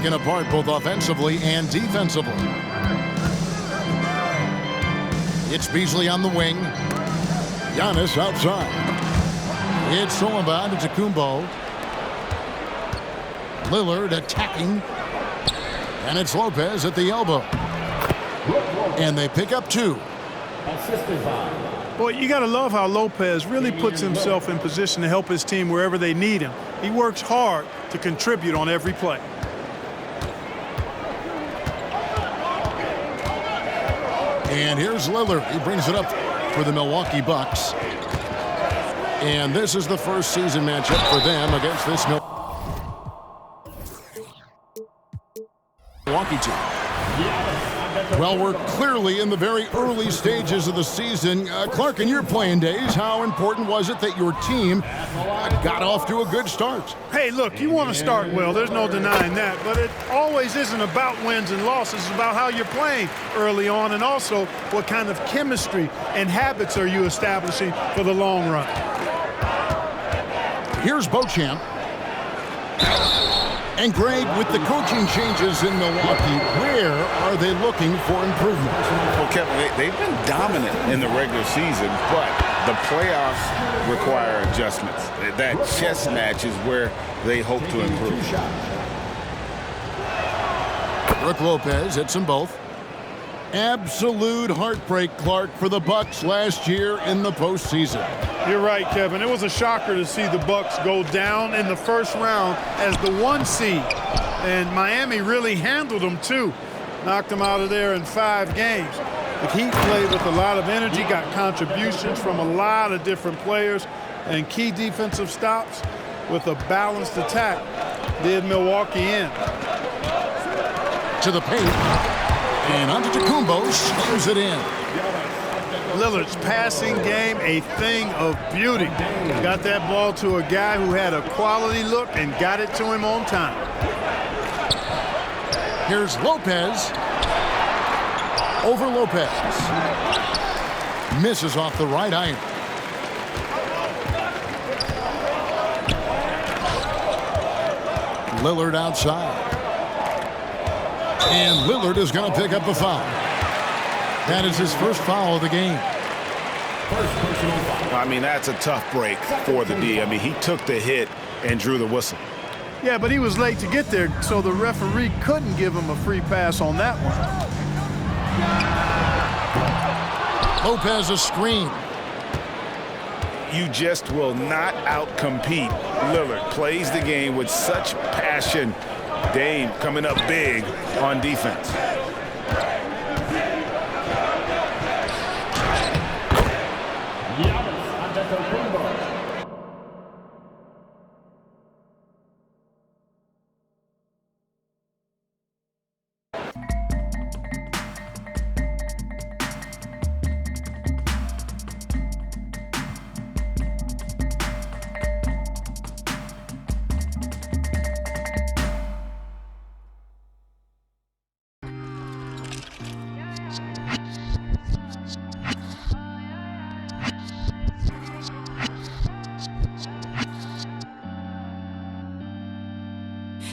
taken apart both offensively and defensively. It's Beasley on the wing. Giannis outside. It's Solomon to Kumbo. Lillard attacking. And it's Lopez at the elbow. And they pick up 2. Boy, you got to love how Lopez really puts himself in position to help his team wherever they need him. He works hard to contribute on every play. And here's Lillard. He brings it up for the Milwaukee Bucks. And this is the first season matchup for them against this Milwaukee team. Well, we're clearly in the very early stages of the season. Clark, in your playing days, how important was it that your team got off to a good start? Hey, look, you want to start well. There's no denying that. But it always isn't about wins and losses. It's about how you're playing early on and also what kind of chemistry and habits are you establishing for the long run. Here's Beauchamp. And Greg, with the coaching changes in Milwaukee, where are they looking for improvement? Well, Kevin, they've been dominant in the regular season, but the playoffs require adjustments. That chess match is where they hope to improve. Brook Lopez hits them both. Absolute heartbreak, Clark, for the Bucks last year in the postseason. You're right, Kevin. It was a shocker to see the Bucks go down in the first round as the 1 seed. And Miami really handled them, too. Knocked them out of there in 5 games. The Heat played with a lot of energy, got contributions from a lot of different players, and key defensive stops with a balanced attack did Milwaukee in. To the paint. And Antetokounmpo slams it in. Lillard's passing game, a thing of beauty. Got that ball to a guy who had a quality look and got it to him on time. Here's Lopez. Over Lopez. Misses off the right iron. Lillard outside. And Lillard is going to pick up a foul. That is his first foul of the game. I mean, that's a tough break for the D. I mean, he took the hit and drew the whistle. Yeah, but he was late to get there, so the referee couldn't give him a free pass on that one. Lopez a screen. You just will not outcompete Lillard. Plays the game with such passion. Dame coming up big on defense.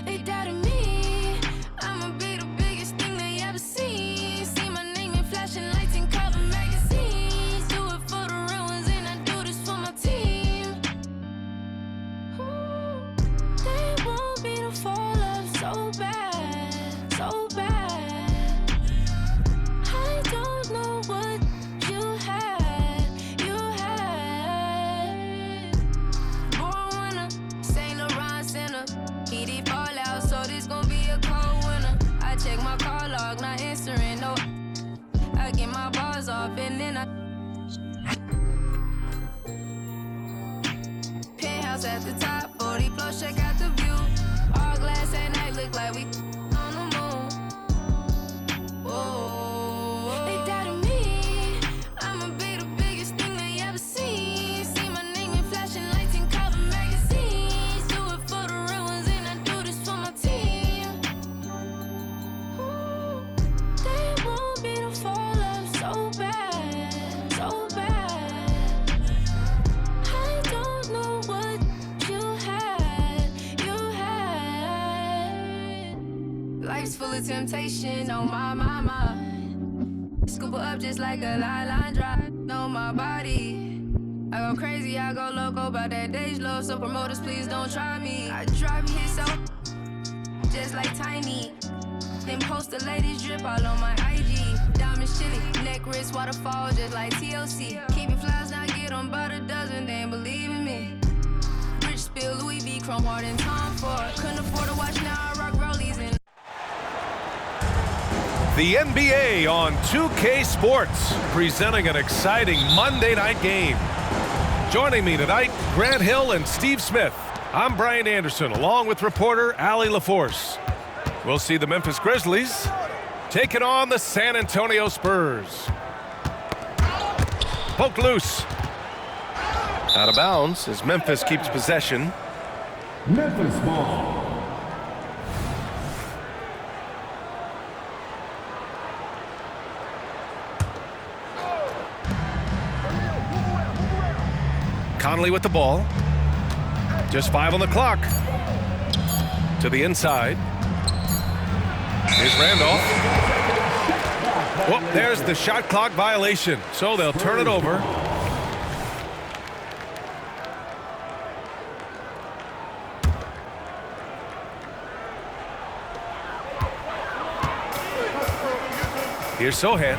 They doubted me. I'ma be the biggest thing they ever seen. See my name in flashing lights and cover magazines. Do it for the real ones and I do this for my team. Ooh, they want me to fall off so bad, so bad. I don't know what you had. Born winner, Saint Laurent Center. He fall out, so this gon' be a cold winter. I check my call log, not answering, no. I get my bars off and then I penthouse at the top, 40 floors, check out the view. All glass at night, look like we on the moon. Whoa, they doubted me. I'ma be the biggest thing they ever seen. See my name in flashing lights and cover magazines. Do it for the real ones and I do this for my team. Ooh, they want me to fall off so bad, so bad. I don't know what you had. Life's full of temptation, oh my. Scoop her up just like a line drive. Know my body. I go crazy, I go loco about that day's low. So promoters, please don't try me. I drop hit so just like Tiny. Then post the latest drip all on my IG. Diamonds chilly, neck wrist waterfall just like TLC. Keep your flies, not get on but a dozen, they ain't believe in me. Rich spill, Louis V, Chrome Heart and Tom Ford. Couldn't afford to watch, now I rock rollies and The NBA on 2K Sports, presenting an exciting Monday night game. Joining me tonight, Grant Hill and Steve Smith. I'm Brian Anderson, along with reporter Allie LaForce. We'll see the Memphis Grizzlies taking on the San Antonio Spurs. Poked loose. Out of bounds as Memphis keeps possession. Memphis ball. Conley with the ball. Just 5 on the clock. To the inside. Here's Randolph. Whoop, there's the shot clock violation. So they'll turn it over. Here's Sohan.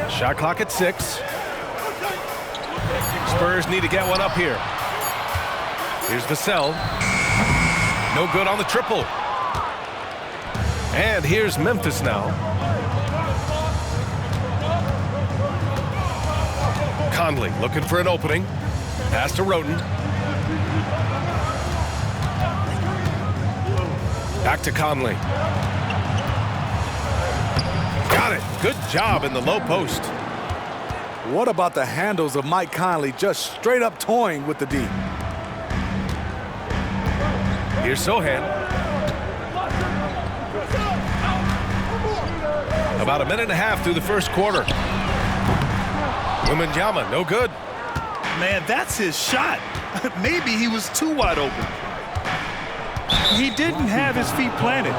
Shot clock at 6. Spurs need to get one up here. Here's Vassell. No good on the triple. And here's Memphis now. Conley looking for an opening. Pass to Roden. Back to Conley. Got it. Good job in the low post. What about the handles of Mike Conley just straight up toying with the D? Here's Sohan. About a minute and a half through the first quarter. Wembanyama, no good. Man, that's his shot. Maybe he was too wide open. He didn't have his feet planted.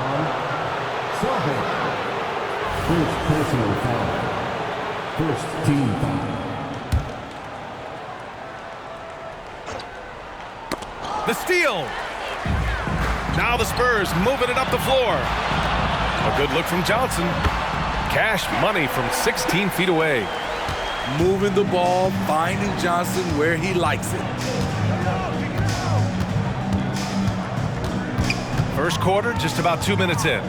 First personal foul. First team foul. The steal. Now the Spurs moving it up the floor. A good look from Johnson. Cash money from 16 feet away. Moving the ball, finding Johnson where he likes it. First quarter, just about 2 minutes in.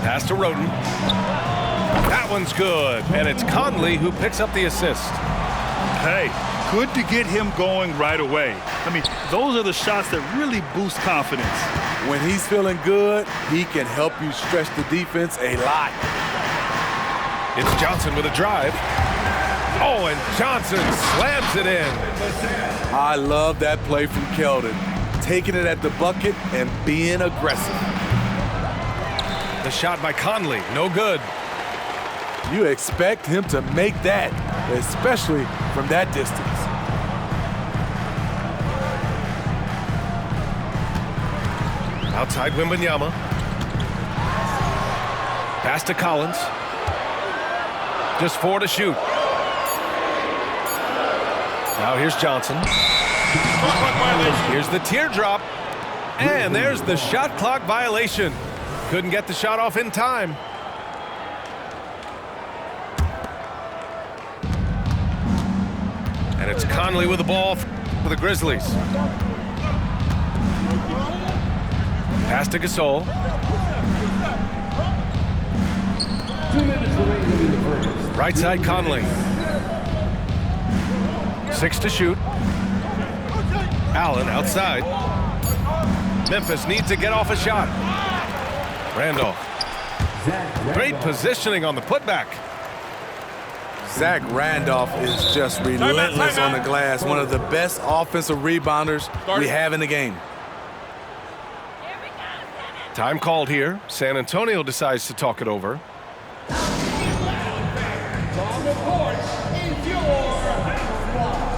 Pass to Roden. That one's good, and it's Conley who picks up the assist. Hey, good to get him going right away. I mean, those are the shots that really boost confidence. When he's feeling good, he can help you stretch the defense a lot. It's Johnson with a drive. Oh, and Johnson slams it in. I love that play from Keldon. Taking it at the bucket and being aggressive. The shot by Conley, no good. You expect him to make that, especially from that distance. Outside Wembanyama. Pass to Collins. Just 4 to shoot. Now here's Johnson. Here's the teardrop. And there's the shot clock violation. Couldn't get the shot off in time. And it's Conley with the ball for the Grizzlies. Pass to Gasol. 2 minutes remaining in the first. Right side Conley. 6 to shoot. Allen outside. Memphis needs to get off a shot. Randolph. Great positioning on the putback. Zach Randolph is just relentless on the glass. One of the best offensive rebounders we have in the game. Time called here. San Antonio decides to talk it over. courts is your house squad.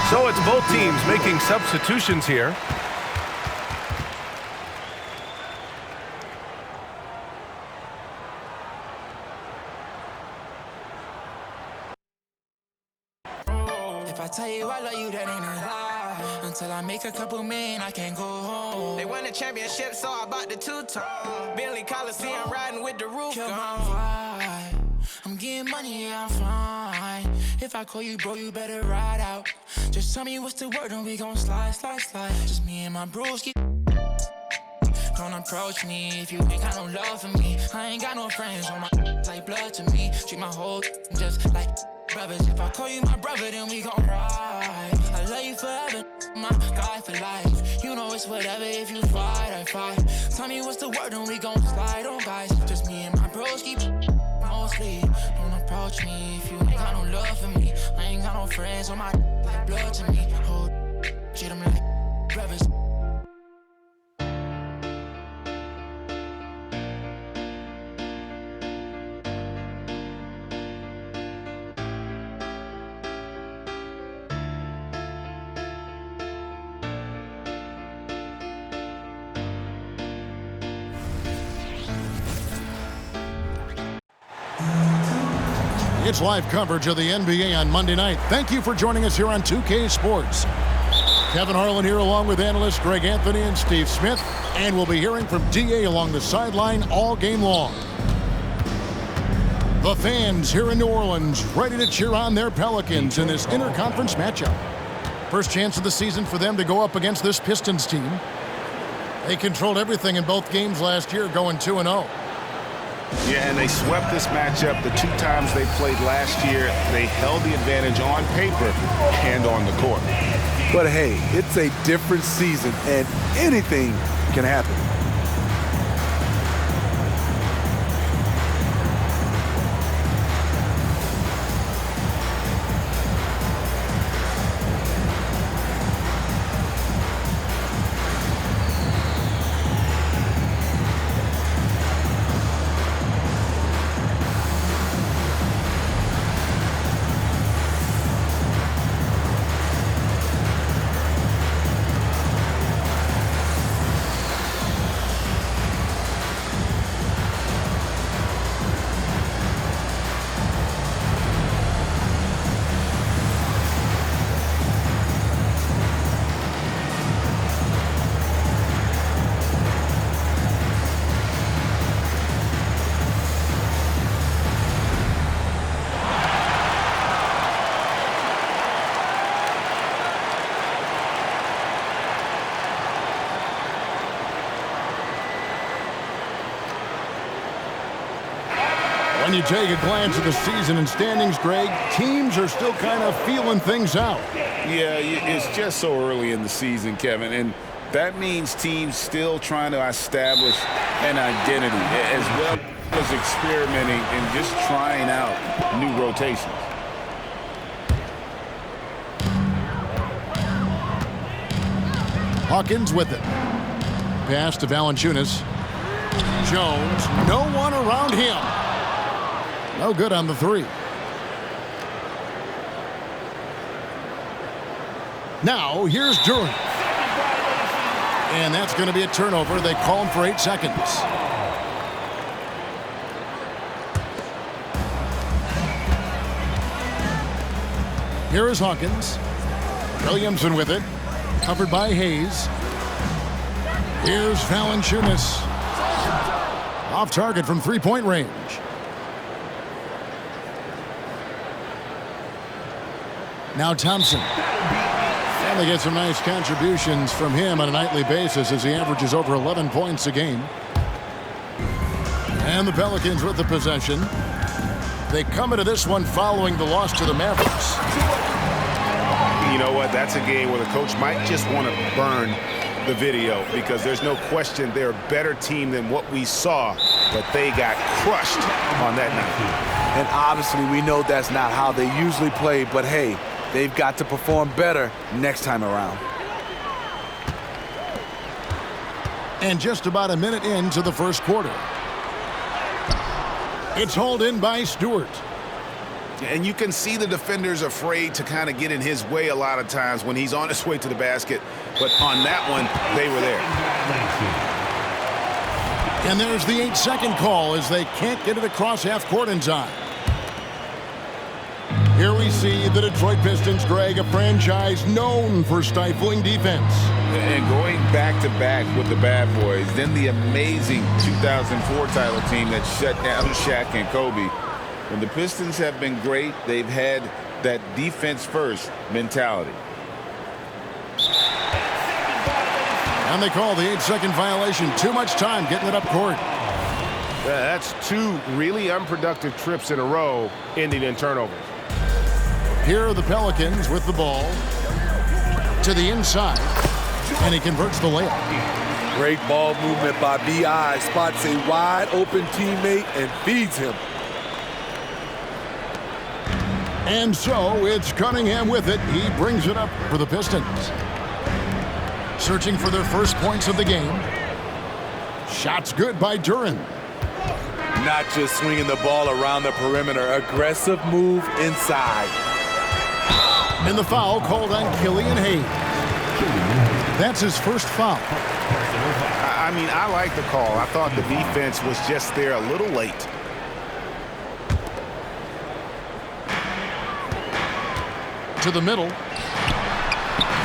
So it's both teams making substitutions here. If I tell you I love you, that ain't a lie. Until I make a couple million, I can't go home. They won the championship, so I bought the two-tone. Bentley Coliseum riding with the roof gone. I'm getting money, yeah, I'm fine. If I call you, bro, you better ride out. Just tell me what's the word and we gon' slide, slide, slide. Just me and my broski. Don't approach me if you ain't got no love for me. I ain't got no friends on my like blood to me. Treat my whole just like brothers. If I call you my brother, then we gon' ride. I love you forever, my guy for life. You know it's whatever if you fight, I fight. Tell me what's the word and we gon' slide on, guys. Just me and my broski. Mostly, don't approach me if you ain't got no love for me. I ain't got no friends on my like blood to me. Hold, treat them like brothers. It's live coverage of the NBA on Monday night. Thank you for joining us here on 2K Sports. Kevin Harlan here along with analysts Greg Anthony and Steve Smith. And we'll be hearing from DA along the sideline all game long. The fans here in New Orleans ready to cheer on their Pelicans in this interconference matchup. First chance of the season for them to go up against this Pistons team. They controlled everything in both games last year, going 2-0. Yeah, and they swept this matchup the two times they played last year. They held the advantage on paper and on the court. But hey, it's a different season, and anything can happen. When you take a glance at the season and standings, Greg, teams are still kind of feeling things out. Yeah, it's just so early in the season, Kevin, and that means teams still trying to establish an identity as well as experimenting and just trying out new rotations. Hawkins with it. Pass to Valanciunas. Jones, no one around him. No good on the three. Now, here's Durant. And that's going to be a turnover. They call him for 8 seconds. Here is Hawkins. Williamson with it. Covered by Hayes. Here's Valanciunas. Off target from three-point range. Now Thompson. And they get some nice contributions from him on a nightly basis as he averages over 11 points a game. And the Pelicans with the possession. They come into this one following the loss to the Mavericks. You know what? That's a game where the coach might just want to burn the video because there's no question they're a better team than what we saw, but they got crushed on that night. And obviously we know that's not how they usually play, but hey, they've got to perform better next time around. And just about a minute into the first quarter. It's hauled in by Stewart. And you can see the defenders afraid to kind of get in his way a lot of times when he's on his way to the basket. But on that one, they were there. And there's the 8-second call as they can't get it across half court in time. Here we see the Detroit Pistons, Greg, a franchise known for stifling defense. And going back-to-back with the bad boys, then the amazing 2004 title team that shut down Shaq and Kobe. When the Pistons have been great, they've had that defense-first mentality. And they call the 8-second violation. Too much time getting it up court. That's two really unproductive trips in a row, ending in turnovers. Here are the Pelicans with the ball to the inside, and he converts the layup. Great ball movement by B.I. Spots a wide open teammate and feeds him. And so it's Cunningham with it. He brings it up for the Pistons. Searching for their first points of the game. Shots good by Duren. Not just swinging the ball around the perimeter. Aggressive move inside. And the foul called on Killian Hayes. That's his first foul. I mean, I like the call. I thought the defense was just there a little late. To the middle.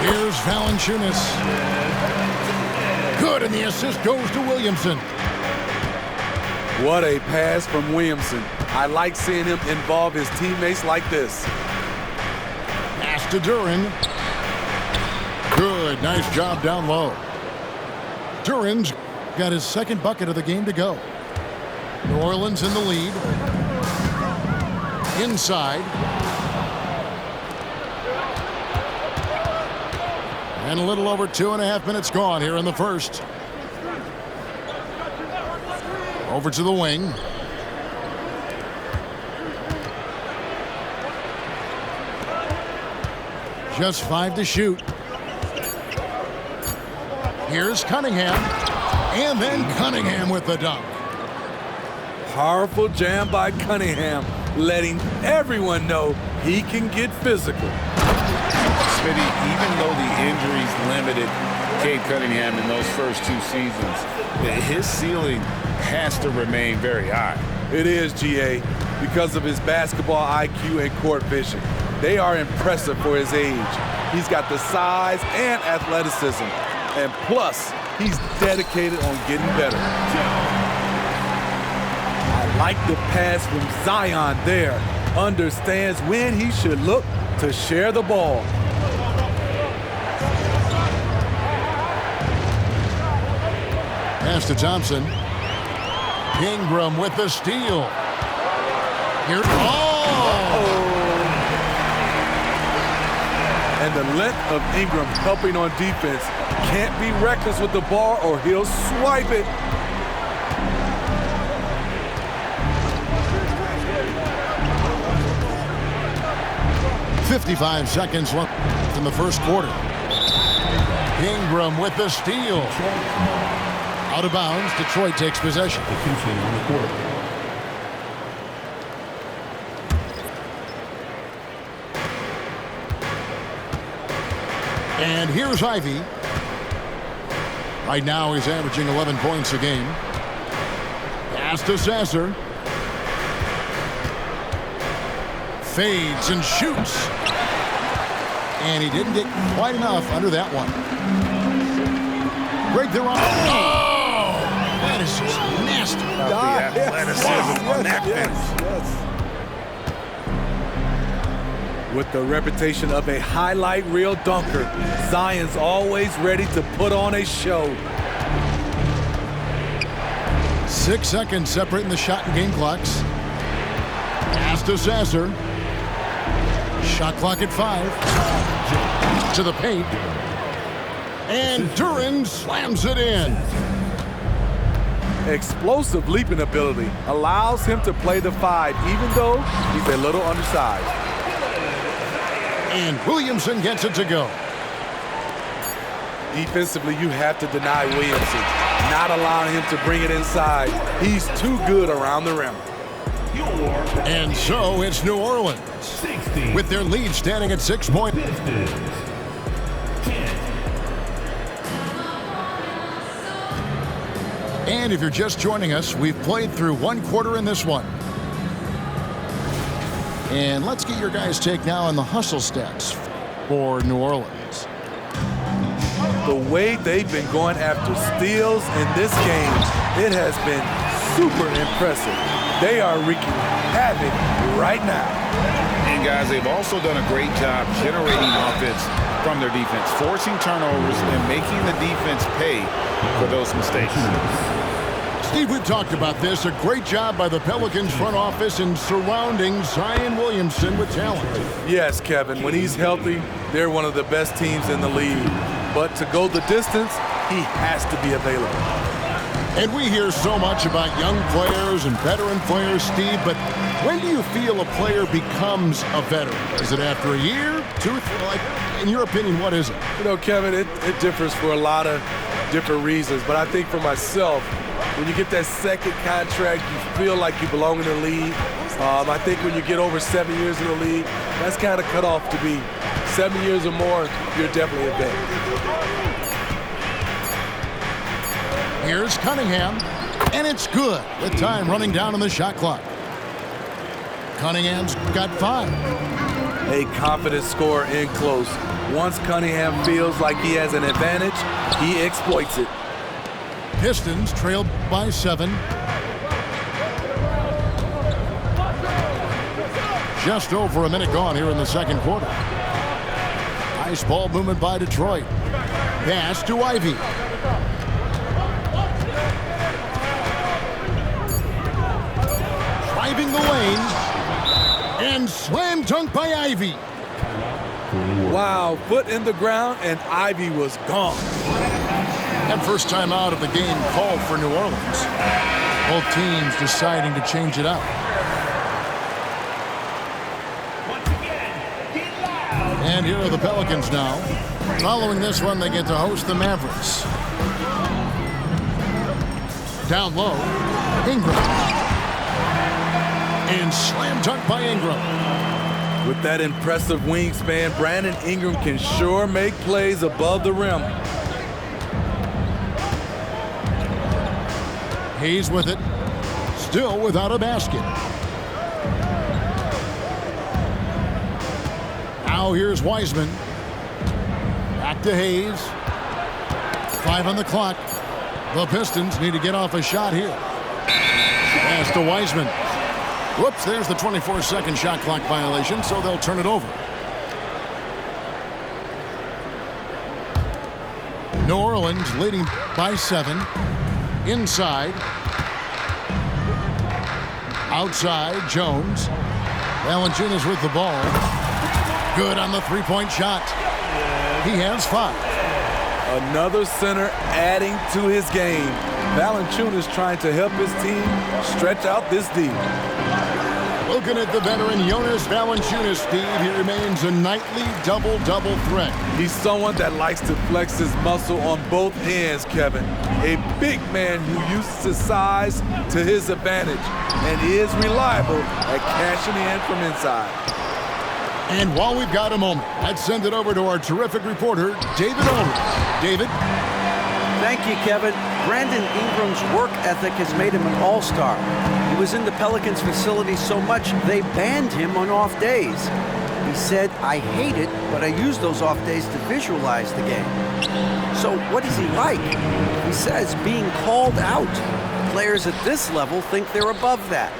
Here's Valanciunas. Good, and the assist goes to Williamson. What a pass from Williamson. I like seeing him involve his teammates like this. Pass to Duren. Good, nice job down low. Duren's got his second bucket of the game to go. New Orleans in the lead. Inside. And a little over 2.5 minutes gone here in the first. Over to the wing. Just 5 to shoot. Here's Cunningham. And then Cunningham with the dunk. Powerful jam by Cunningham, letting everyone know he can get physical. Smitty, even though the injuries limited Cade Cunningham in those first 2 seasons, his ceiling has to remain very high. It is, GA, because of his basketball IQ and court vision. They are impressive for his age. He's got the size and athleticism, and plus, he's dedicated on getting better. I like the pass from Zion there. Understands when he should look to share the ball. Pass to Thompson. Ingram with the steal. Here, And the length of Ingram helping on defense. Can't be reckless with the ball or he'll swipe it. .55 seconds left in the first quarter. Ingram with the steal. Out of bounds, Detroit takes possession. And here's Ivy. Right now he's averaging 11 points a game. Pass to Sasser. Fades and shoots. And he didn't get quite enough under that one. Break the run. Oh! That is just nasty. The athleticism on that finish. With the reputation of a highlight reel dunker, Zion's always ready to put on a show. 6 seconds separating the shot and game clocks. Pass to Sasser. Shot clock at 5. To the paint. And Duran slams it in. Explosive leaping ability allows him to play the 5, even though he's a little undersized. And Williamson gets it to go. Defensively, you have to deny Williamson, not allowing him to bring it inside. He's too good around the rim. And so it's New Orleans, with their lead standing at 6 points. And if you're just joining us, we've played through 1 quarter in this one. And let's get your guys' take now on the hustle stats for New Orleans. The way they've been going after steals in this game, it has been super impressive. They are wreaking havoc right now. And guys, they've also done a great job generating offense from their defense, forcing turnovers and making the defense pay for those mistakes. Steve, we've talked about this. A great job by the Pelicans front office in surrounding Zion Williamson with talent. Yes, Kevin. When he's healthy, they're one of the best teams in the league. But to go the distance, he has to be available. And we hear so much about young players and veteran players, Steve, but when do you feel a player becomes a veteran? Is it after a year, 2, 3? Like, in your opinion, what is it? You know, Kevin, it differs for a lot of different reasons. But I think for myself, when you get that second contract, you feel like you belong in the league. I think when you get over 7 years in the league, that's kind of cut off to be 7 years or more, you're definitely a vet. Here's Cunningham, and it's good with time running down on the shot clock. Cunningham's got 5. A confident scorer in close. Once Cunningham feels like he has an advantage, he exploits it. Pistons trailed by 7. Just over a minute gone here in the second quarter. Nice ball movement by Detroit. Pass to Ivy. Driving the lane. And slam dunk by Ivy. Wow, foot in the ground, and Ivy was gone. And first time out of the game called for New Orleans. Both teams deciding to change it up. And here are the Pelicans now. Following this one, they get to host the Mavericks. Down low, Ingram. And slam dunk by Ingram. With that impressive wingspan, Brandon Ingram can sure make plays above the rim. Hayes with it, still without a basket. Now here's Wiseman. Back to Hayes. 5 on the clock. The Pistons need to get off a shot here. Pass to Wiseman. Whoops, there's the 24-second shot clock violation, so they'll turn it over. New Orleans leading by 7. Inside. Outside, Jones. Valanciunas with the ball. Good on the three-point shot. He has 5. Another center adding to his game. Valanciunas trying to help his team stretch out this deal. Looking at the veteran Jonas Valanciunas, Steve, he remains a nightly double-double threat. He's someone that likes to flex his muscle on both ends, Kevin. A big man who uses his size to his advantage and is reliable at cashing in from inside. And while we've got a moment, let's send it over to our terrific reporter, David Ulrich. David? Thank you, Kevin. Brandon Ingram's work ethic has made him an all-star. He was in the Pelicans facility so much they banned him on off days. He said, "I hate it, but I use those off days to visualize the game." So what is he like? He says being called out. Players at this level think they're above that.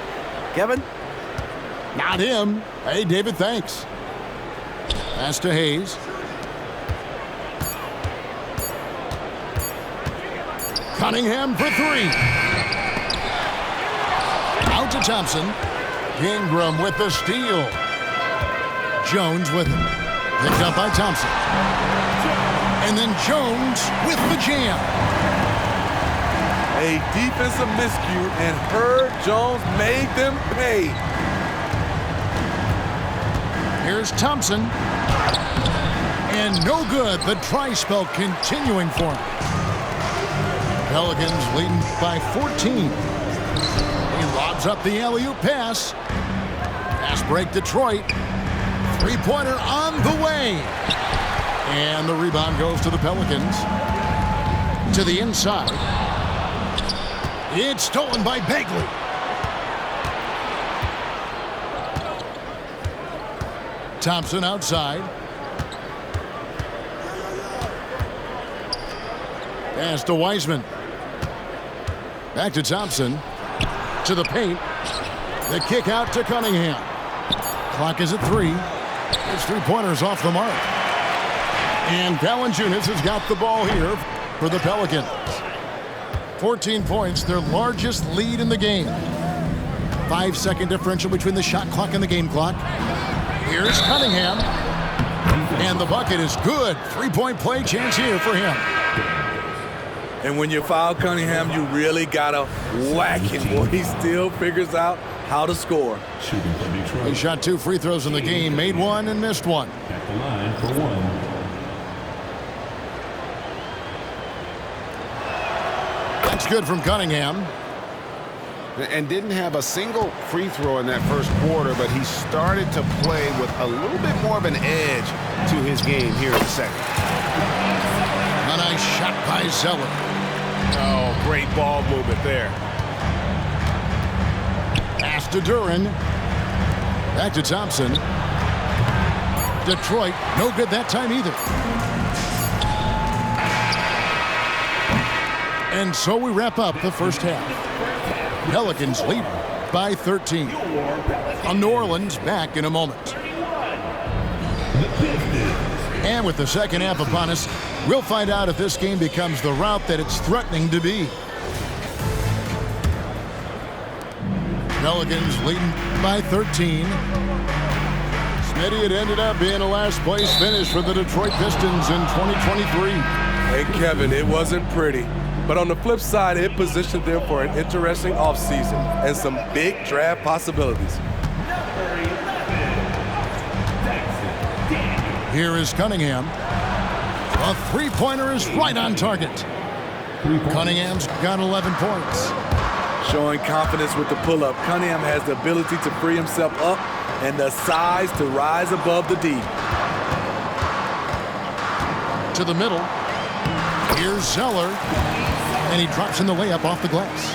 Kevin? Not him. Hey, David, thanks. Pass to Hayes. Cunningham for three. Out to Thompson. Ingram with the steal. Jones with it. Picked up by Thompson. And then Jones with the jam. A defensive miscue, and Herb Jones made them pay. Here's Thompson. And no good. The try spell continuing for him. Pelicans leading by 14. He lobs up the alley-oop pass. Pass break Detroit. Three-pointer on the way. And the rebound goes to the Pelicans. To the inside. It's stolen by Bagley. Thompson outside. Pass to Wiseman. Back to Thompson. To the paint. The kick out to Cunningham. Clock is at 3. His three-pointer's off the mark. And Valanciunas has got the ball here for the Pelicans. 14 points, their largest lead in the game. 5-second differential between the shot clock and the game clock. Here's Cunningham. And the bucket is good. Three-point play chance here for him. And when you foul Cunningham, you really gotta whack him, boy. He still figures out how to score. He shot 2 free throws in the game, made 1 and missed 1. At the line for 1. That's good from Cunningham. And didn't have a single free throw in that first quarter, but he started to play with a little bit more of an edge to his game here in the second. A nice shot by Zeller. Oh, great ball movement there. Pass to Duren. Back to Thompson. Detroit, no good that time either. And so we wrap up the first half. Pelicans lead by 13. On New Orleans, back in a moment. And with the second half upon us, we'll find out if this game becomes the route that it's threatening to be. Pelicans leading by 13. Smitty, it ended up being a last place finish for the Detroit Pistons in 2023. Hey, Kevin, it wasn't pretty. But on the flip side, it positioned them for an interesting offseason and some big draft possibilities. Here is Cunningham. A three-pointer is right on target. Cunningham's got 11 points. Showing confidence with the pull-up, Cunningham has the ability to free himself up and the size to rise above the D. To the middle. Here's Zeller. And he drops in the layup off the glass.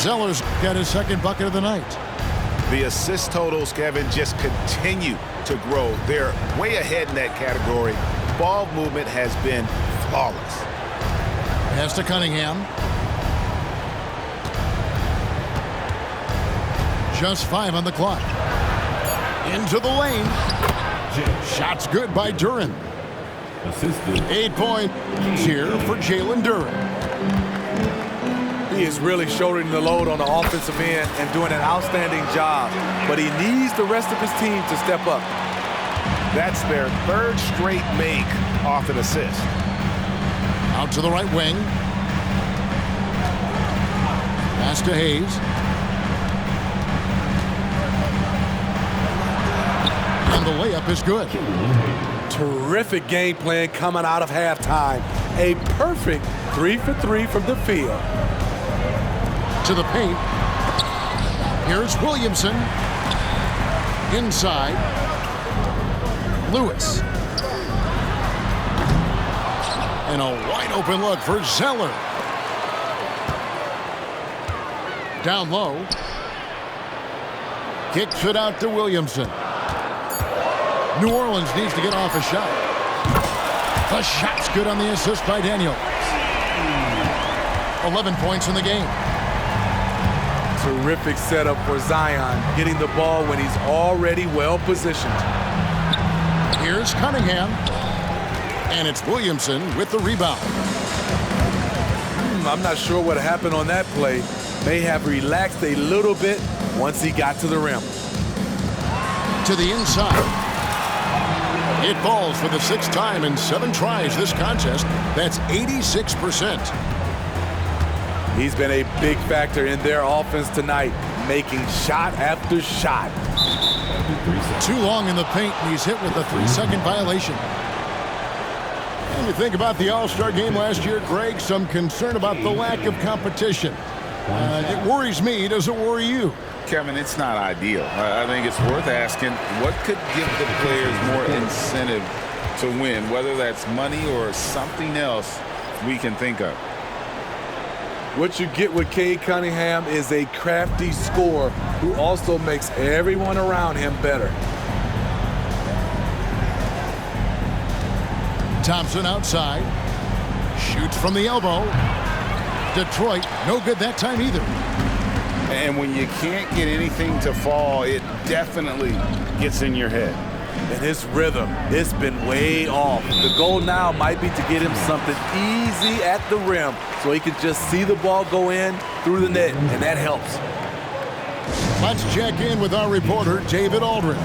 Zeller's got his second bucket of the night. The assist totals, Kevin, just continue to grow. They're way ahead in that category. Ball movement has been flawless. Pass to Cunningham. Just 5 on the clock. Into the lane. Shot's good by Duren. 8 points here for Jalen Duren. He is really shouldering the load on the offensive end and doing an outstanding job. But he needs the rest of his team to step up. That's their third straight make off an assist. Out to the right wing. Pass to Hayes. And the layup is good. Terrific game plan coming out of halftime. A perfect 3 for 3 from the field. To the paint. Here's Williamson. Inside. Lewis. And a wide open look for Zeller. Down low. Kicks it out to Williamson. New Orleans needs to get off a shot. The shot's good on the assist by Daniel. 11 points in the game. Terrific setup for Zion, getting the ball when he's already well positioned. Here's Cunningham. And it's Williamson with the rebound. I'm not sure what happened on that play. May have relaxed a little bit once he got to the rim. To the inside. It falls for the 6th time in 7 tries this contest. That's 86%. He's been a big factor in their offense tonight, making shot after shot. Too long in the paint, and he's hit with a 3-second violation. When you think about the All-Star game last year, Greg, some concern about the lack of competition. It worries me. Does it worry you? Kevin, it's not ideal. I think it's worth asking what could give the players more incentive to win, whether that's money or something else we can think of. What you get with Cade Cunningham is a crafty scorer who also makes everyone around him better. Thompson outside. Shoots from the elbow. Detroit, no good that time either. And when you can't get anything to fall, it definitely gets in your head. And his rhythm, it's been way off. The goal now might be to get him something easy at the rim so he can just see the ball go in through the net, and that helps. Let's check in with our reporter, David Aldridge.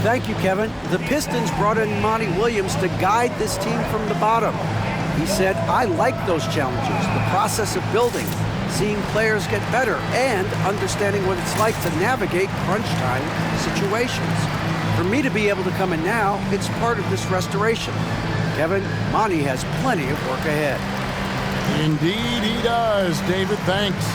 Thank you, Kevin. The Pistons brought in Monty Williams to guide this team from the bottom. He said, I like those challenges, the process of building, seeing players get better, and understanding what it's like to navigate crunch time situations. For me to be able to come in now, it's part of this restoration. Kevin, Monty has plenty of work ahead. Indeed he does. David, thanks.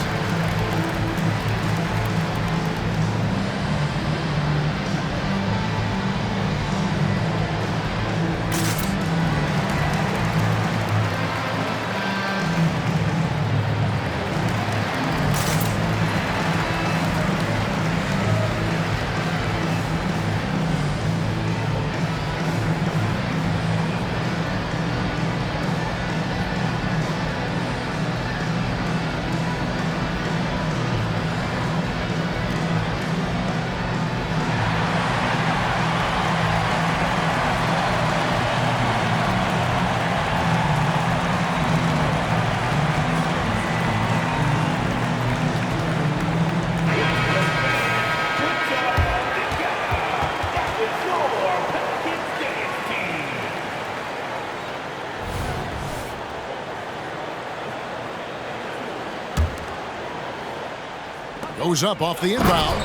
Goes up off the inbound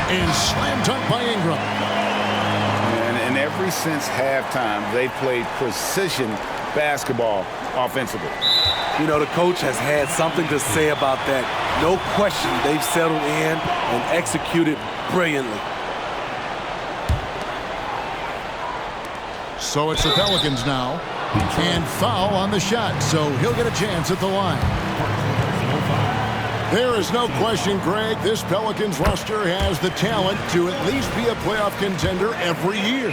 and slam dunk by Ingram. And ever since halftime, they played precision basketball offensively. You know, the coach has had something to say about that. No question, they've settled in and executed brilliantly. So it's the Pelicans now. And foul on the shot, so he'll get a chance at the line. There is no question, Greg, this Pelicans roster has the talent to at least be a playoff contender every year.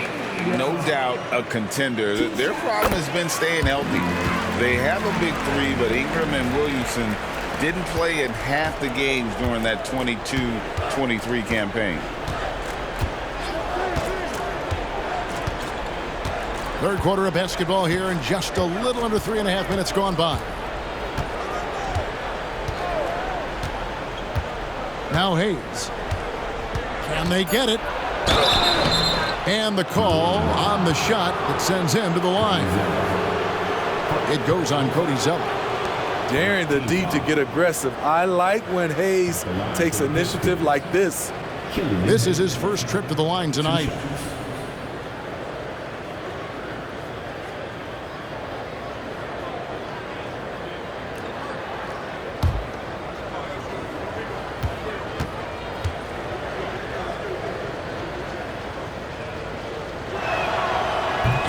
No doubt a contender. Their problem has been staying healthy. They have a big three, but Ingram and Williamson didn't play in half the games during that 22-23 campaign. Third quarter of basketball here, and just a little under 3.5 minutes gone by. Now Hayes. Can they get it? And the call on the shot that sends him to the line. It goes on Cody Zeller. Daring the D to get aggressive. I like when Hayes takes initiative like this. This is his first trip to the line tonight.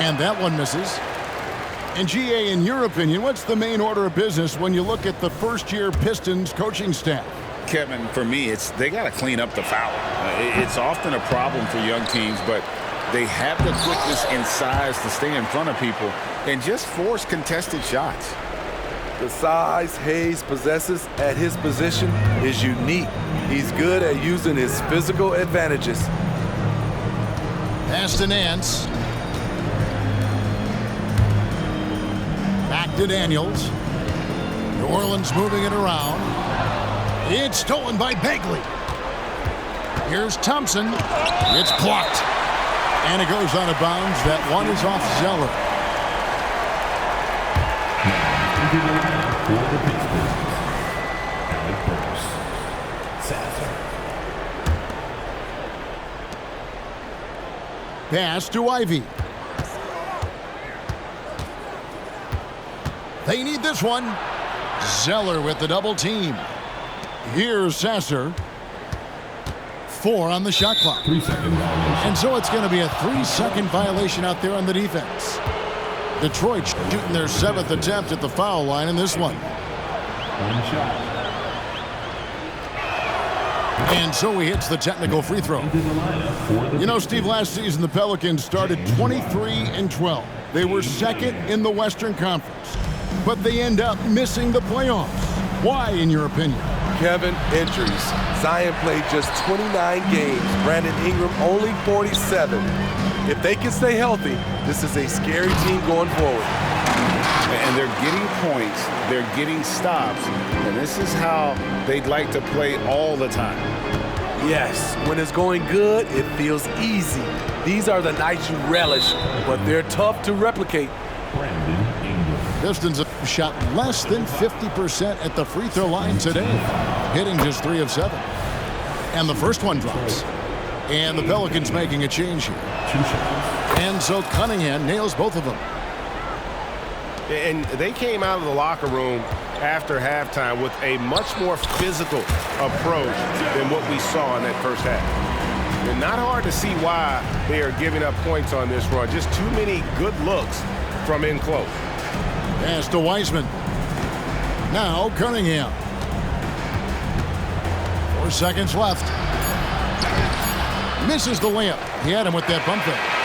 And that one misses. And GA, in your opinion, what's the main order of business when you look at the first-year Pistons coaching staff? Kevin, for me, they got to clean up the foul. It's often a problem for young teams, but They have the quickness and size to stay in front of people and just force contested shots. The size Hayes possesses at his position is unique. He's good at using his physical advantages. Pass to Nance. Back to Daniels. New Orleans moving it around. It's stolen by Bagley. Here's Thompson. It's blocked. And it goes out of bounds. That one is off Zeller. Pass to Ivy. They need this one. Zeller with the double team. Here's Sasser. 4 on the shot clock. 3-second violation. And so it's going to be a 3-second violation out there on the defense. Detroit shooting their 7th attempt at the foul line in this one. One shot. And so he hits the technical free throw. You know, Steve, last season the Pelicans started 23-12. They were second in the Western Conference, but they end up missing the playoffs. Why, in your opinion? Kevin, injuries. Zion played just 29 games. Brandon Ingram only 47. If they can stay healthy, this is a scary team going forward. And they're getting points, they're getting stops, and this is how they'd like to play all the time. Yes, when it's going good, it feels easy. These are the nights you relish, but they're tough to replicate. Brandon Ingram. Pistons have shot less than 50% at the free throw line today, hitting just 3 of 7. And the first one drops. And the Pelicans making a change here. 2 shots. And so Cunningham nails both of them. And they came out of the locker room after halftime with a much more physical approach than what we saw in that first half. And not hard to see why they are giving up points on this run. Just too many good looks from in close. Pass to Wiseman. Now Cunningham. 4 seconds left. Misses the layup. He had him with that bump fake.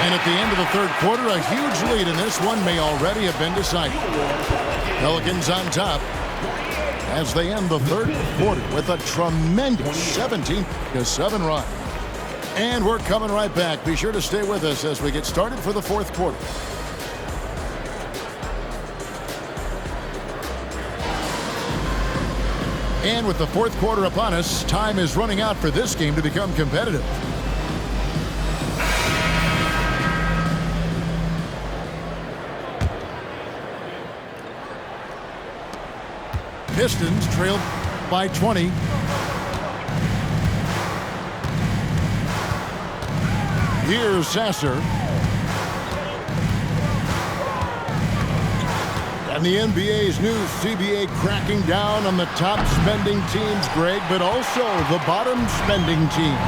And at the end of the third quarter, a huge lead in this one may already have been decided. Pelicans on top as they end the third quarter with a tremendous 17-7 run. And we're coming right back. Be sure to stay with us as we get started for the fourth quarter. And with the fourth quarter upon us, time is running out for this game to become competitive. Pistons trailed by 20. Here's Sasser. And the NBA's new CBA cracking down on the top spending teams, Greg, but also the bottom spending teams.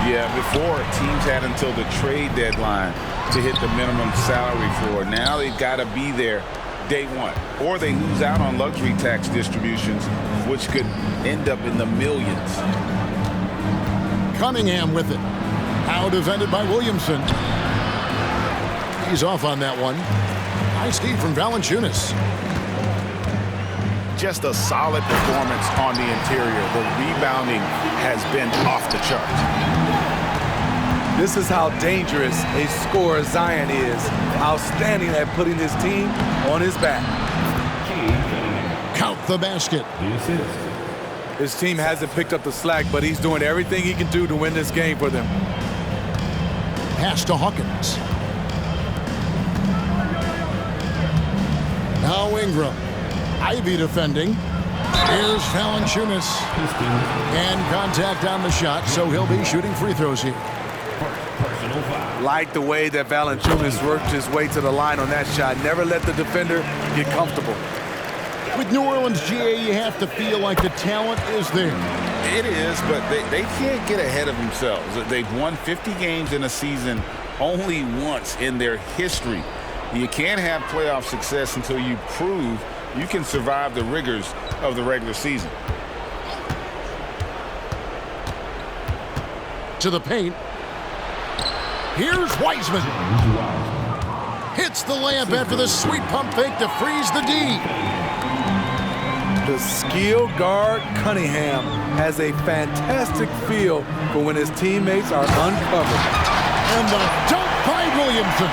Yeah, before teams had until the trade deadline to hit the minimum salary floor. Now they've got to be there day one, or they lose out on luxury tax distributions, which could end up in the millions. Cunningham with it. Now defended by Williamson. He's off on that one. Nice feed from Valanciunas. Just a solid performance on the interior. The rebounding has been off the charts. This is how dangerous a scorer Zion is. Outstanding at putting his team on his back. Count the basket. The assist. His team hasn't picked up the slack, but he's doing everything he can do to win this game for them. Pass to Hawkins. Now Ingram. Ivy defending. Here's Valanciunas. And contact on the shot, so he'll be shooting free throws here. Like the way that Valanciunas worked his way to the line on that shot. Never let the defender get comfortable. With New Orleans, GA, you have to feel like the talent is there. It is, but they can't get ahead of themselves. They've won 50 games in a season only once in their history. You can't have playoff success until you prove you can survive the rigors of the regular season. To the paint. Here's Wiseman. Hits the layup after the sweet pump fake to freeze the D. The skill guard Cunningham has a fantastic feel for when his teammates are uncovered. And the dunk by Williamson.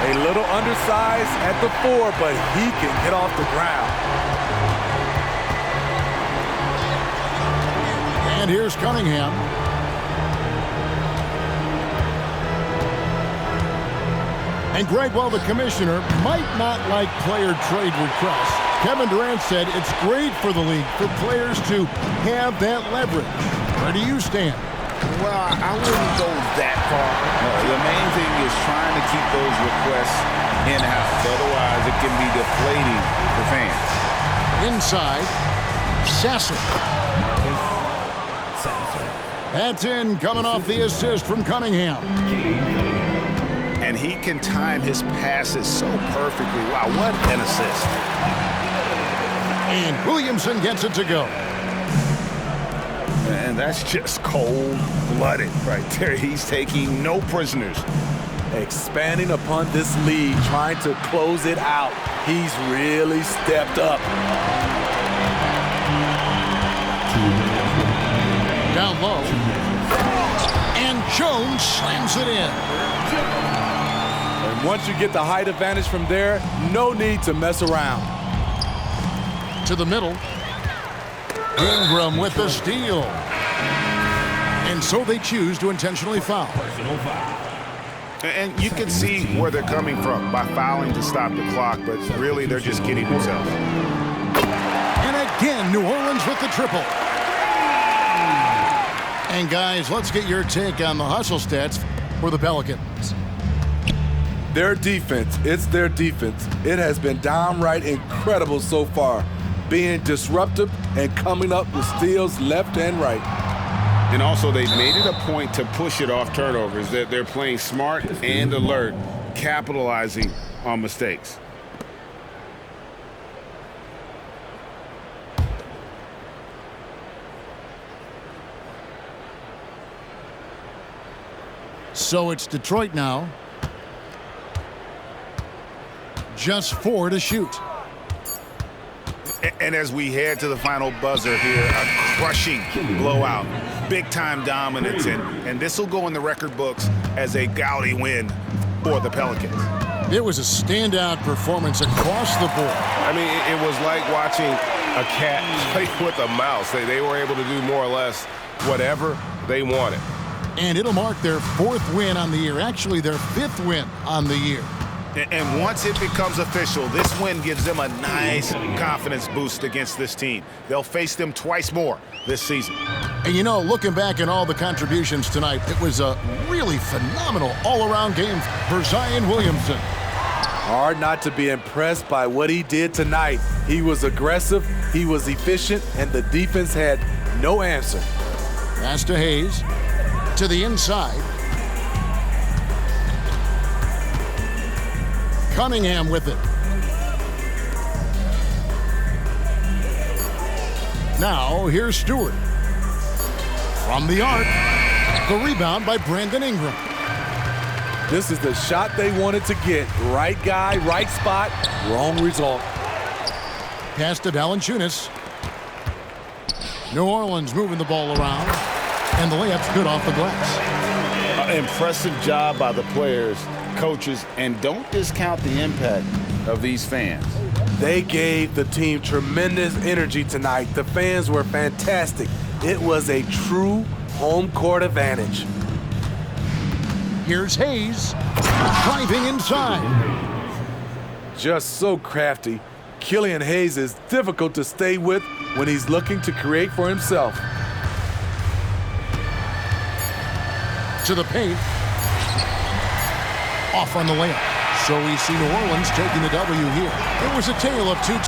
A little undersized at the 4, but he can get off the ground. And here's Cunningham. And Greg, while the commissioner might not like player trade requests, Kevin Durant said it's great for the league for players to have that leverage. Where do you stand? Well, I wouldn't go that far. The main thing is trying to keep those requests in-house. Otherwise, it can be deflating for fans. Inside, Sasser. That's in, coming off the assist from Cunningham. And he can time his passes so perfectly. Wow, what an assist. And Williamson gets it to go. And that's just cold-blooded right there. He's taking no prisoners. Expanding upon this lead, trying to close it out. He's really stepped up. Down low. And Jones slams it in. And once you get the height advantage from there, no need to mess around. To the middle. Ingram with the steal. And so they choose to intentionally foul. And you can see where they're coming from by fouling to stop the clock, but really they're just kidding themselves. And again, New Orleans with the triple. And guys, let's get your take on the hustle stats for the Pelicans. Their defense, it's their defense. It has been downright incredible so far, being disruptive and coming up with steals left and right. And also, they've made it a point to push it off turnovers. They're playing smart and alert, capitalizing on mistakes. So it's Detroit now. Just 4 to shoot. And as we head to the final buzzer here, a crushing blowout, big-time dominance, and this will go in the record books as a gaudy win for the Pelicans. It was a standout performance across the board. I mean, it was like watching a cat play with a mouse. They were able to do more or less whatever they wanted. And it'll mark their 4th win on the year, actually their 5th win on the year. And once it becomes official, this win gives them a nice confidence boost against this team. They'll face them twice more this season. And you know, looking back at all the contributions tonight, it was a really phenomenal all-around game for Zion Williamson. Hard not to be impressed by what he did tonight. He was aggressive, he was efficient, and the defense had no answer. Pass to Hayes. To the inside. Cunningham with it. Now, here's Stewart. From the arc, the rebound by Brandon Ingram. This is the shot they wanted to get. Right guy, right spot, wrong result. Pass to Valanciunas. New Orleans moving the ball around, and the layup's good off the glass. Impressive job by the players, coaches, and don't discount the impact of these fans. They gave the team tremendous energy tonight. The fans were fantastic. It was a true home court advantage. Here's Hayes, driving inside. Just so crafty. Killian Hayes is difficult to stay with when he's looking to create for himself. To the paint. Off on the layup. So we see New Orleans taking the W here. It was a tale of two.